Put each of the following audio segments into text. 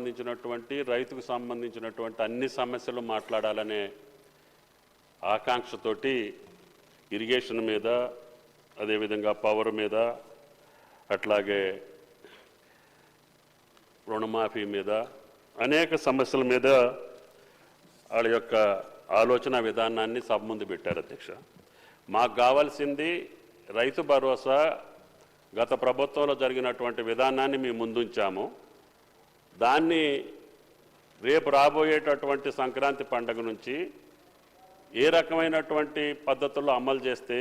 సంబంధించినటువంటి రైతుకు సంబంధించినటువంటి అన్ని సమస్యలు మాట్లాడాలనే ఆకాంక్షతోటి ఇరిగేషన్ మీద, అదేవిధంగా పవర్ మీద, అట్లాగే రుణమాఫీ మీద, అనేక సమస్యల మీద వాళ్ళ యొక్క ఆలోచన విధానాన్ని సభ ముందు పెట్టారు అధ్యక్ష. మాకు కావాల్సింది రైతు భరోసా గత ప్రభుత్వంలో జరిగినటువంటి విధానాన్ని మేము ముందుంచాము. దాన్ని రేపు రాబోయేటటువంటి సంక్రాంతి పండుగ నుంచి ఏ రకమైనటువంటి పద్ధతుల్లో అమలు చేస్తే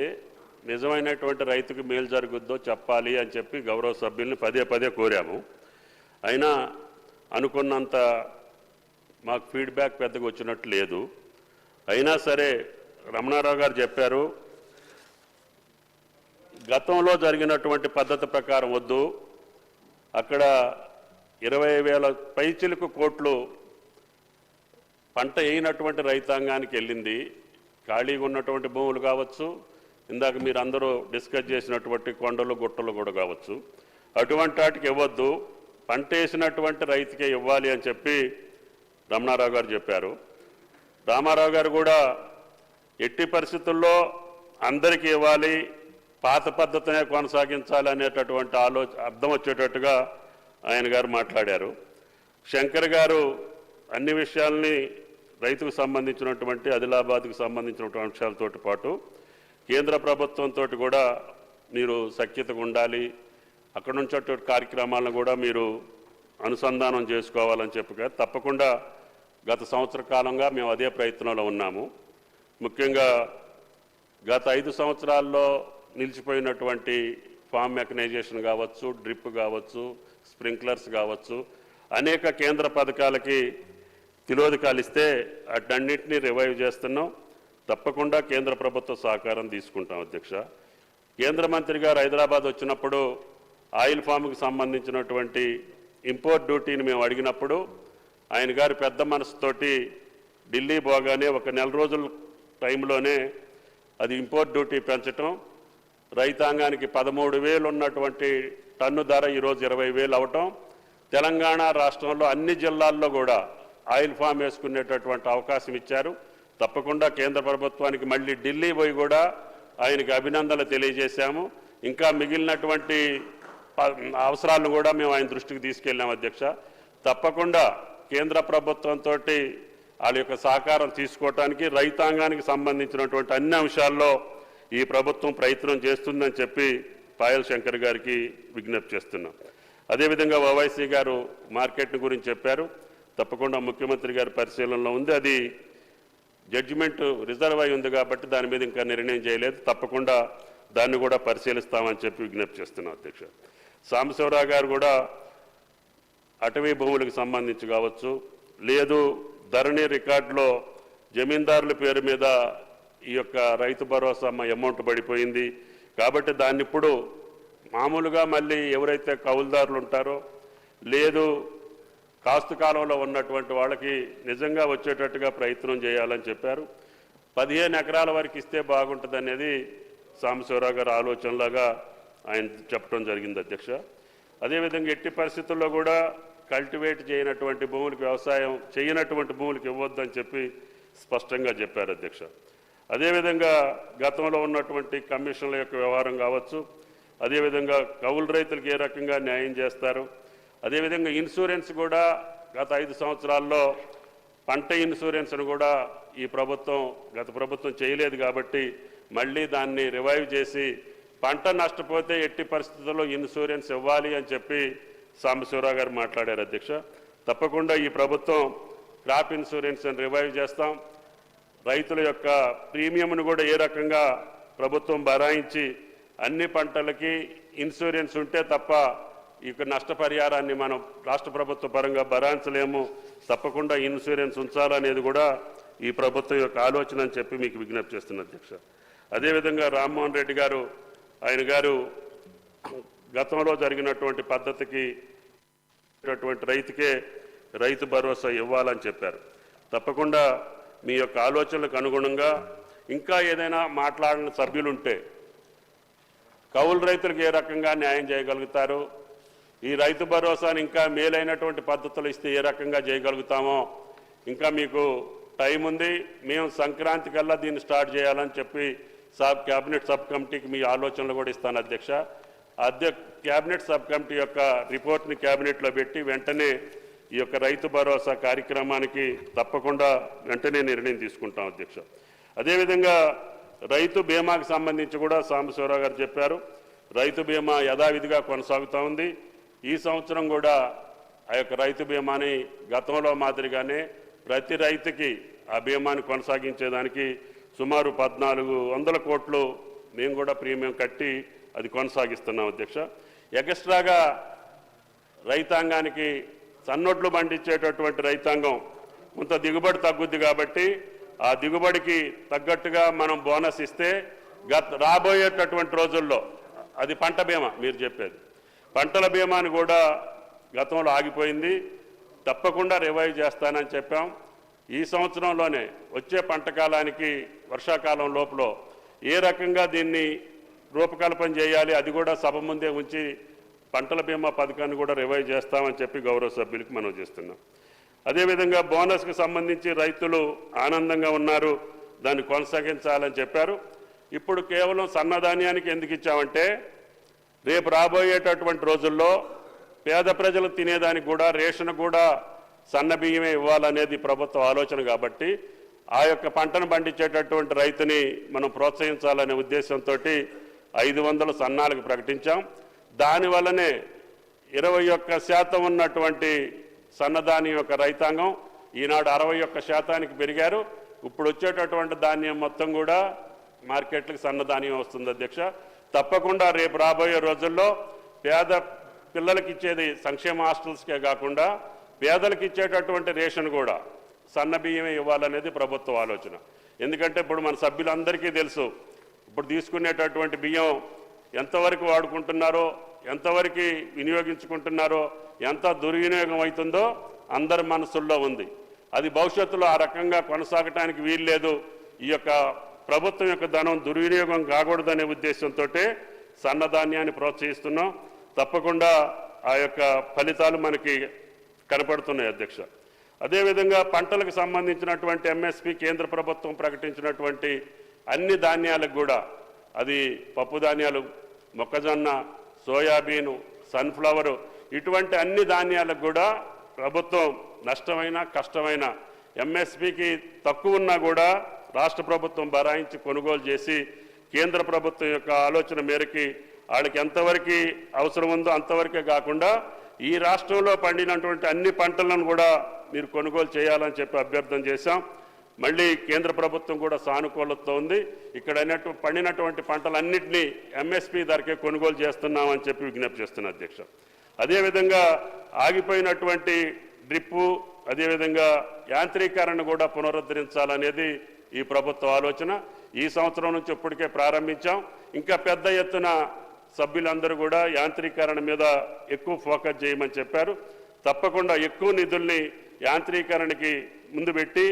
నిజమైనటువంటి రైతుకు మేలు జరుగుద్దో చెప్పాలి అని చెప్పి గౌరవ సభ్యుల్ని పదే పదే కోరాము. అయినా అనుకున్నంత మాకు ఫీడ్బ్యాక్ పెద్దగా వచ్చినట్టు లేదు. అయినా సరే రమణారావు గారు చెప్పారు, గతంలో జరిగినటువంటి పద్ధతి ప్రకారం వద్దు, అక్కడ 20,000 పైచిలుకు కోట్లు పంట వేయినటువంటి రైతాంగానికి వెళ్ళింది. ఖాళీగా ఉన్నటువంటి భూములు కావచ్చు, ఇందాక మీరు అందరూ డిస్కస్ చేసినటువంటి కొండలు గుట్టలు కూడా కావచ్చు, అటువంటి వాటికి ఇవ్వద్దు, పంట వేసినటువంటి రైతుకే ఇవ్వాలి అని చెప్పి రమణారావు గారు చెప్పారు. రామారావు గారు కూడా ఎట్టి పరిస్థితుల్లో అందరికీ ఇవ్వాలి, పాత పద్ధతినే కొనసాగించాలి అనేటటువంటి అర్థం వచ్చేటట్టుగా ఆయన గారు మాట్లాడారు. శంకర్ గారు అన్ని విషయాల్ని రైతుకు సంబంధించినటువంటి, ఆదిలాబాద్కు సంబంధించినటువంటి అంశాలతో పాటు కేంద్ర ప్రభుత్వంతో కూడా మీరు సఖ్యతగా ఉండాలి, అక్కడ నుంచి కార్యక్రమాలను కూడా మీరు అనుసంధానం చేసుకోవాలని చెప్పి తప్పకుండా గత సంవత్సర కాలంగా మేము అదే ప్రయత్నంలో ఉన్నాము. ముఖ్యంగా గత 5 సంవత్సరాల్లో నిలిచిపోయినటువంటి ఫామ్ మెకనైజేషన్ కావచ్చు, డ్రిప్ కావచ్చు, స్ప్రింక్లర్స్ కావచ్చు, అనేక కేంద్ర పథకాలకి తిలోదకాలు ఇస్తే అటన్నింటినీ రివైవ్ చేస్తున్నాం. తప్పకుండా కేంద్ర ప్రభుత్వ సహకారం తీసుకుంటాం అధ్యక్ష. కేంద్ర మంత్రి గారు హైదరాబాద్ వచ్చినప్పుడు ఆయిల్ ఫామ్కి సంబంధించినటువంటి ఇంపోర్ట్ డ్యూటీని మేము అడిగినప్పుడు ఆయన గారు పెద్ద మనసుతోటి ఢిల్లీ పోగానే 1 నెల రోజుల టైంలోనే అది ఇంపోర్ట్ డ్యూటీ పెంచటం, రైతాంగానికి 13,000 ఉన్నటువంటి టన్ను ధర ఈరోజు 20,000 అవటం, తెలంగాణ రాష్ట్రంలో అన్ని జిల్లాల్లో కూడా ఆయిల్ ఫామ్ వేసుకునేటటువంటి అవకాశం ఇచ్చారు. తప్పకుండా కేంద్ర ప్రభుత్వానికి మళ్ళీ ఢిల్లీ పోయి కూడా ఆయనకి అభినందనలు తెలియజేశాము. ఇంకా మిగిలినటువంటి అవసరాలను కూడా మేము ఆయన దృష్టికి తీసుకెళ్ళాము అధ్యక్ష. తప్పకుండా కేంద్ర ప్రభుత్వంతో వాళ్ళ యొక్క సహకారం తీసుకోవటానికి రైతాంగానికి సంబంధించినటువంటి అన్ని అంశాల్లో ఈ ప్రభుత్వం ప్రయత్నం చేస్తుందని చెప్పి పాయల్ శంకర్ గారికి విజ్ఞప్తి చేస్తున్నాం. అదేవిధంగా ఓవైసీ గారు మార్కెట్ గురించి చెప్పారు. తప్పకుండా ముఖ్యమంత్రి గారి పరిశీలనలో ఉంది, అది జడ్జిమెంట్ రిజర్వ్ అయి ఉంది కాబట్టి దాని మీద ఇంకా నిర్ణయం చేయలేదు. తప్పకుండా దాన్ని కూడా పరిశీలిస్తామని చెప్పి విజ్ఞప్తి చేస్తున్నాం అధ్యక్ష. సాంబశివరావు గారు కూడా అటవీ భూములకు సంబంధించి కావచ్చు, లేదు ధరణి రికార్డులో జమీందారుల పేరు మీద ఈ యొక్క రైతు భరోసా అమౌంట్ పడిపోయింది కాబట్టి దాన్ని ఇప్పుడు మామూలుగా మళ్ళీ ఎవరైతే కౌలుదారులు ఉంటారో, లేదు కాస్తు కాలంలో ఉన్నటువంటి వాళ్ళకి నిజంగా వచ్చేటట్టుగా ప్రయత్నం చేయాలని చెప్పారు. 15 ఎకరాల వరకు ఇస్తే బాగుంటుంది అనేది సాంబశివరావు గారు ఆలోచనలాగా ఆయన చెప్పడం జరిగింది అధ్యక్ష. అదేవిధంగా ఎట్టి పరిస్థితుల్లో కూడా కల్టివేట్ చేయనటువంటి భూములకు, వ్యవసాయం చేయనటువంటి భూములకు ఇవ్వద్దని చెప్పి స్పష్టంగా చెప్పారు అధ్యక్ష. అదేవిధంగా గతంలో ఉన్నటువంటి కమిషన్ల యొక్క వ్యవహారం కావచ్చు, అదేవిధంగా కౌలు రైతులకు ఏ రకంగా న్యాయం చేస్తారు, అదేవిధంగా ఇన్సూరెన్స్ కూడా గత 5 సంవత్సరాల్లో పంట ఇన్సూరెన్స్ను కూడా గత ప్రభుత్వం చేయలేదు కాబట్టి మళ్ళీ దాన్ని రివైవ్ చేసి పంట నష్టపోతే ఎట్టి పరిస్థితుల్లో ఇన్సూరెన్స్ ఇవ్వాలి అని చెప్పి సాంబశివరావు గారు మాట్లాడారు అధ్యక్ష. తప్పకుండా ఈ ప్రభుత్వం క్రాప్ ఇన్సూరెన్స్ని రివైవ్ చేస్తాం. రైతుల యొక్క ప్రీమియంను కూడా ఏ రకంగా ప్రభుత్వం భరాయించి అన్ని పంటలకి ఇన్సూరెన్స్ ఉంటే తప్ప ఇక నష్టపరిహారాన్ని మనం రాష్ట్ర ప్రభుత్వ పరంగా భరాయించలేము. తప్పకుండా ఇన్సూరెన్స్ ఉంచాలనేది కూడా ఈ ప్రభుత్వం యొక్క ఆలోచన అని చెప్పి మీకు విజ్ఞప్తి చేస్తున్న అధ్యక్ష. అదేవిధంగా రామ్మోహన్ రెడ్డి గారు ఆయన గారు గతంలో జరిగినటువంటి పద్ధతికి రైతుకే రైతు భరోసా ఇవ్వాలని చెప్పారు. తప్పకుండా మీ యొక్క ఆలోచనలకు అనుగుణంగా ఇంకా ఏదైనా మాట్లాడిన సభ్యులుంటే కౌలు రైతులకు ఏ రకంగా న్యాయం చేయగలుగుతారు, ఈ రైతు భరోసాని ఇంకా మేలైనటువంటి పద్ధతులు ఇస్తే ఏ రకంగా చేయగలుగుతామో ఇంకా మీకు టైం ఉంది. మేము సంక్రాంతి కల్లా దీన్ని స్టార్ట్ చేయాలని చెప్పి క్యాబినెట్ సబ్ కమిటీకి మీ ఆలోచనలు కూడా ఇస్తాను అధ్యక్ష. క్యాబినెట్ సబ్ కమిటీ యొక్క రిపోర్ట్ని క్యాబినెట్లో పెట్టి వెంటనే ఈ యొక్క రైతు భరోసా కార్యక్రమానికి తప్పకుండా వెంటనే నిర్ణయం తీసుకుంటాం అధ్యక్ష. అదేవిధంగా రైతు బీమాకు సంబంధించి కూడా సాంబశివరావు గారు చెప్పారు. రైతు బీమా యథావిధిగా కొనసాగుతూ ఉంది. ఈ సంవత్సరం కూడా ఆ యొక్క రైతు బీమాని గతంలో మాదిరిగానే ప్రతి రైతుకి ఆ బీమాని కొనసాగించేదానికి సుమారు 1400 కోట్లు మేము కూడా ప్రీమియం కట్టి అది కొనసాగిస్తున్నాం అధ్యక్ష. ఎక్స్ట్రాగా రైతాంగానికి సన్నొడ్లు పండించేటటువంటి రైతాంగం కొంత దిగుబడి తగ్గుద్ది కాబట్టి ఆ దిగుబడికి తగ్గట్టుగా మనం బోనస్ ఇస్తే రాబోయేటటువంటి రోజుల్లో అది పంట బీమా మీరు చెప్పేది పంటల బీమాని కూడా గతంలో ఆగిపోయింది. తప్పకుండా రివైవ్ చేస్తానని చెప్పాం. ఈ సంవత్సరంలోనే వచ్చే పంట కాలానికి వర్షాకాలం లోపల ఏ రకంగా దీన్ని రూపకల్పన చేయాలి అది కూడా సభ ముందే ఉంచి పంటల బీమా పథకాన్ని కూడా రివైవ్ చేస్తామని చెప్పి గౌరవ సభ్యులకు మనం చేస్తున్నాం. అదేవిధంగా బోనస్కి సంబంధించి రైతులు ఆనందంగా ఉన్నారు, దాన్ని కొనసాగించాలని చెప్పారు. ఇప్పుడు కేవలం సన్నధాన్యానికి ఎందుకు ఇచ్చామంటే రేపు రాబోయేటటువంటి రోజుల్లో పేద ప్రజలు తినేదానికి కూడా రేషన్ కూడా సన్న బియ్యమే ఇవ్వాలనేది ప్రభుత్వ ఆలోచన కాబట్టి ఆ యొక్క పంటను పండించేటటువంటి రైతుని మనం ప్రోత్సహించాలనే ఉద్దేశంతో 500 సన్నాలకు ప్రకటించాం. దానివల్లనే 21% ఉన్నటువంటి సన్నధాన్యం యొక్క రైతాంగం ఈనాడు 61% పెరిగారు. ఇప్పుడు వచ్చేటటువంటి ధాన్యం మొత్తం కూడా మార్కెట్లకు సన్నధాన్యం వస్తుంది అధ్యక్ష. తప్పకుండా రేపు రాబోయే రోజుల్లో పేద పిల్లలకి ఇచ్చేది సంక్షేమ హాస్టల్స్కే కాకుండా పేదలకు ఇచ్చేటటువంటి రేషన్ కూడా సన్న బియ్యమే ఇవ్వాలనేది ప్రభుత్వ ఆలోచన. ఎందుకంటే ఇప్పుడు మన సభ్యులందరికీ తెలుసు ఇప్పుడు తీసుకునేటటువంటి బియ్యం ఎంతవరకు వాడుకుంటున్నారో, ఎంతవరకు వినియోగించుకుంటున్నారో, ఎంత దుర్వినియోగం అవుతుందో అందరి మనసుల్లో ఉంది. అది భవిష్యత్తులో ఆ రకంగా కొనసాగటానికి వీల్లేదు. ఈ యొక్క ప్రభుత్వం యొక్క ధనం దుర్వినియోగం కాకూడదనే ఉద్దేశంతో సన్నధాన్యాన్ని ప్రోత్సహిస్తున్నాం. తప్పకుండా ఆ యొక్క ఫలితాలు మనకి కనపడుతున్నాయి అధ్యక్ష. అదేవిధంగా పంటలకు సంబంధించినటువంటి ఎంఎస్పి కేంద్ర ప్రభుత్వం ప్రకటించినటువంటి అన్ని ధాన్యాలకు కూడా అది పప్పు ధాన్యాలు, మొక్కజొన్న, సోయాబీను, సన్ఫ్లవరు ఇటువంటి అన్ని ధాన్యాలకు కూడా ప్రభుత్వం నష్టమైన కష్టమైన ఎంఎస్పికి తక్కువ ఉన్నా కూడా రాష్ట్ర ప్రభుత్వం బరాయించి కొనుగోలు చేసి కేంద్ర ప్రభుత్వం యొక్క ఆలోచన మేరకి వాళ్ళకి ఎంతవరకు అవసరం ఉందో అంతవరకే కాకుండా ఈ రాష్ట్రంలో పండినటువంటి అన్ని పంటలను కూడా మీరు కొనుగోలు చేయాలని చెప్పి అభ్యర్థన చేశాం. మళ్ళీ కేంద్ర ప్రభుత్వం కూడా సానుకూలతతో ఉంది. ఇక్కడ పండినటువంటి పంటలన్నింటినీ ఎంఎస్పి ధరకే కొనుగోలు చేస్తున్నామని చెప్పి విజ్ఞప్తి చేస్తున్నా అధ్యక్ష. అదేవిధంగా ఆగిపోయినటువంటి డ్రిప్పు అదేవిధంగా యాంత్రీకరణ కూడా పునరుద్ధరించాలనేది ఈ ప్రభుత్వ ఆలోచన. ఈ సంవత్సరం నుంచి ఇప్పటికే ప్రారంభించాం. ఇంకా పెద్ద ఎత్తున సభ్యులందరూ కూడా యాంత్రీకరణ మీద ఎక్కువ ఫోకస్ చేయమని చెప్పారు. తప్పకుండా ఎక్కువ నిధుల్ని యాంత్రీకరణకి ముందు పెట్టి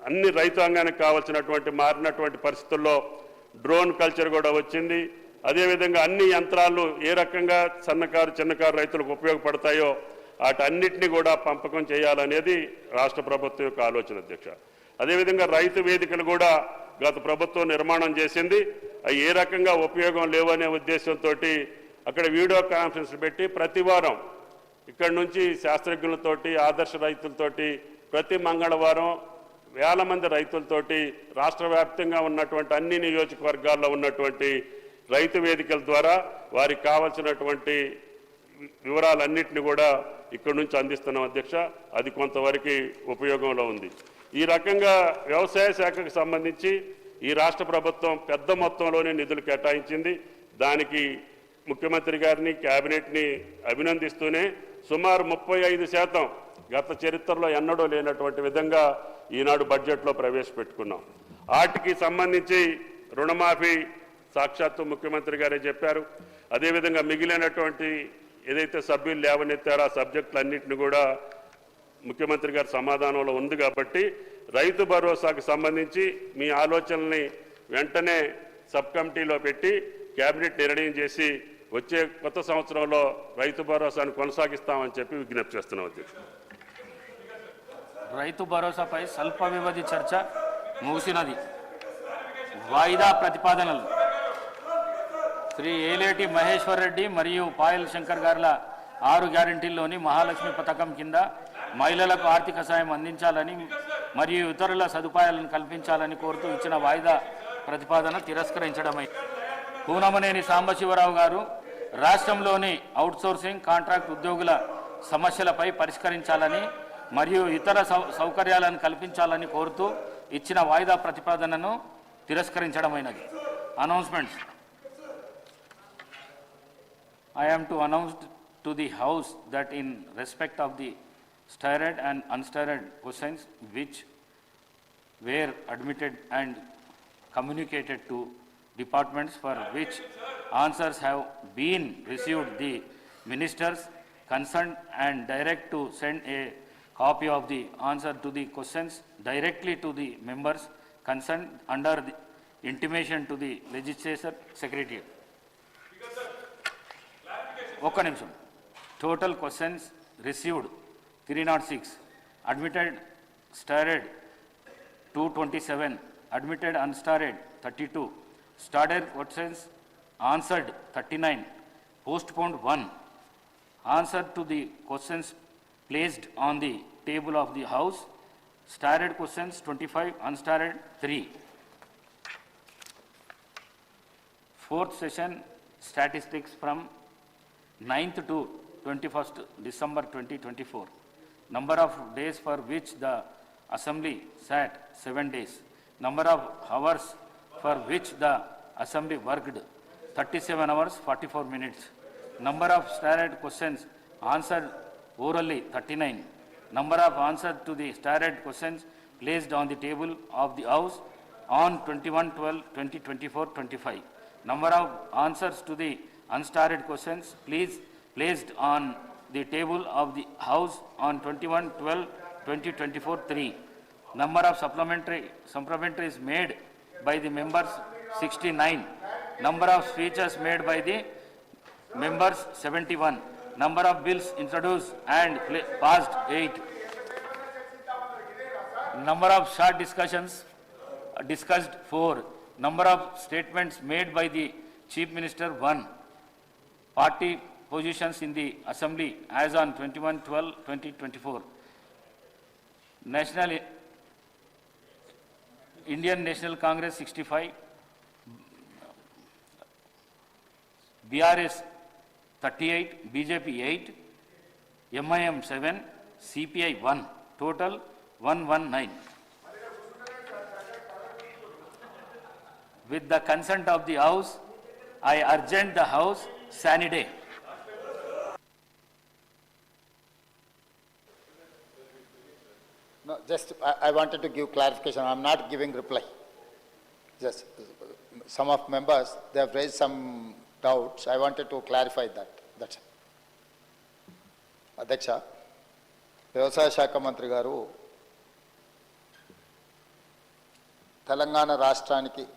అన్ని రైతాంగానికి కావాల్సినటువంటి మారినటువంటి పరిస్థితుల్లో డ్రోన్ కల్చర్ కూడా వచ్చింది. అదేవిధంగా అన్ని యంత్రాలు ఏ రకంగా సన్నకారు చిన్నకారు రైతులకు ఉపయోగపడతాయో వాటన్నిటినీ కూడా పంపకం చేయాలనేది రాష్ట్ర ప్రభుత్వం యొక్క ఆలోచన అధ్యక్ష. అదేవిధంగా రైతు వేదికలు కూడా గత ప్రభుత్వం నిర్మాణం చేసింది. అవి ఏ రకంగా ఉపయోగం లేవనే ఉద్దేశంతో అక్కడ వీడియో కాన్ఫరెన్స్ పెట్టి ప్రతి వారం ఇక్కడ నుంచి శాస్త్రజ్ఞులతోటి ఆదర్శ రైతులతోటి ప్రతి మంగళవారం వేల మంది రైతులతోటి రాష్ట్ర వ్యాప్తంగా ఉన్నటువంటి అన్ని నియోజకవర్గాల్లో ఉన్నటువంటి రైతు వేదికల ద్వారా వారికి కావాల్సినటువంటి వివరాలన్నింటినీ కూడా ఇక్కడ నుంచి అందిస్తున్నాం అధ్యక్ష. అది కొంతవరకు ఉపయోగంలో ఉంది. ఈ రకంగా వ్యవసాయ శాఖకు సంబంధించి ఈ రాష్ట్ర ప్రభుత్వం పెద్ద మొత్తంలోనే నిధులు కేటాయించింది. దానికి ముఖ్యమంత్రి గారిని క్యాబినెట్ని అభినందిస్తూనే సుమారు 35% గత చరిత్రలో ఎన్నడూ లేనటువంటి విధంగా ఈనాడు బడ్జెట్లో ప్రవేశపెట్టుకున్నాం. వాటికి సంబంధించి రుణమాఫీ సాక్షాత్తు ముఖ్యమంత్రి గారే చెప్పారు. అదేవిధంగా మిగిలినటువంటి ఏదైతే సభ్యులు లేవనెత్తారో ఆ సబ్జెక్టులన్నింటినీ కూడా ముఖ్యమంత్రి గారి సమాధానంలో ఉంది. కాబట్టి రైతు భరోసాకు సంబంధించి మీ ఆలోచనల్ని వెంటనే సబ్ కమిటీలో పెట్టి క్యాబినెట్ నిర్ణయం చేసి వచ్చే కొత్త సంవత్సరంలో రైతు భరోసాను కొనసాగిస్తామని చెప్పి విజ్ఞప్తి చేస్తున్నాం అధ్యక్షుడు. రైతు భరోసాపై స్వల్ప వ్యవధి చర్చ ముగిసినది. వాయిదా ప్రతిపాదనలు. శ్రీ ఏలేటి మహేశ్వర్ రెడ్డి మరియు పాయల్ శంకర్ గారుల 6 గ్యారెంటీల్లోని మహాలక్ష్మి పథకం కింద మహిళలకు ఆర్థిక సాయం అందించాలని మరియు ఇతరుల సదుపాయాలను కల్పించాలని కోరుతూ ఇచ్చిన వాయిదా ప్రతిపాదన తిరస్కరించడమైంది. కూనమనేని సాంబశివరావు గారు రాష్ట్రంలోని అవుట్సోర్సింగ్ కాంట్రాక్ట్ ఉద్యోగుల సమస్యలపై పరిష్కరించాలని మరియు ఇతర సౌకర్యాలను కల్పించాలని కోరుతూ ఇచ్చిన వాయిదా ప్రతిపాదనను తిరస్కరించడమైనది. Announcements. I am to announce to the House that in respect of the starred and unstarred questions which were admitted and communicated to departments for which answers have been received, the ministers concerned and direct to send a copy of the answer to the questions directly to the members concerned under the intimation to the legislature secretariat. ఒక్క నిమిషం. Total questions received 306, admitted starred 227, admitted unstarred 32, starred questions answered 39, postponed 1, answer to the questions placed on the table of the house, starred questions 25, unstarred 3. Fourth session statistics from 9th to 21st December 2024. Number of days for which the Assembly sat 7 days. Number of hours for which the Assembly worked 37 hours 44 minutes. Number of starred questions answered orally 39. Number of answers to the starred questions placed on the table of the House on 21/12/2024-25. Number of answers to the unstarred questions placed on the table of the House on 21/12/2024-3. Number of supplementaries made by the members 69. Number of speeches made by the members 71. Number of bills introduced and passed 8. Number of short discussions discussed 4. Number of statements made by the Chief Minister 1. Party positions in the Assembly as on 21/12/2024. Indian National Congress 65, BRS 38, BJP 8, MIM 7, CPI 1, total 119. With the consent of the House, I urgent the House sine die. No, just I wanted to give clarification. I'm not giving reply. Just some of members, they have raised some doubts. I wanted to clarify that. That's it. అధ్యక్ష, వ్యవసాయ శాఖ మంత్రి గారు తెలంగాణ రాష్ట్రానికి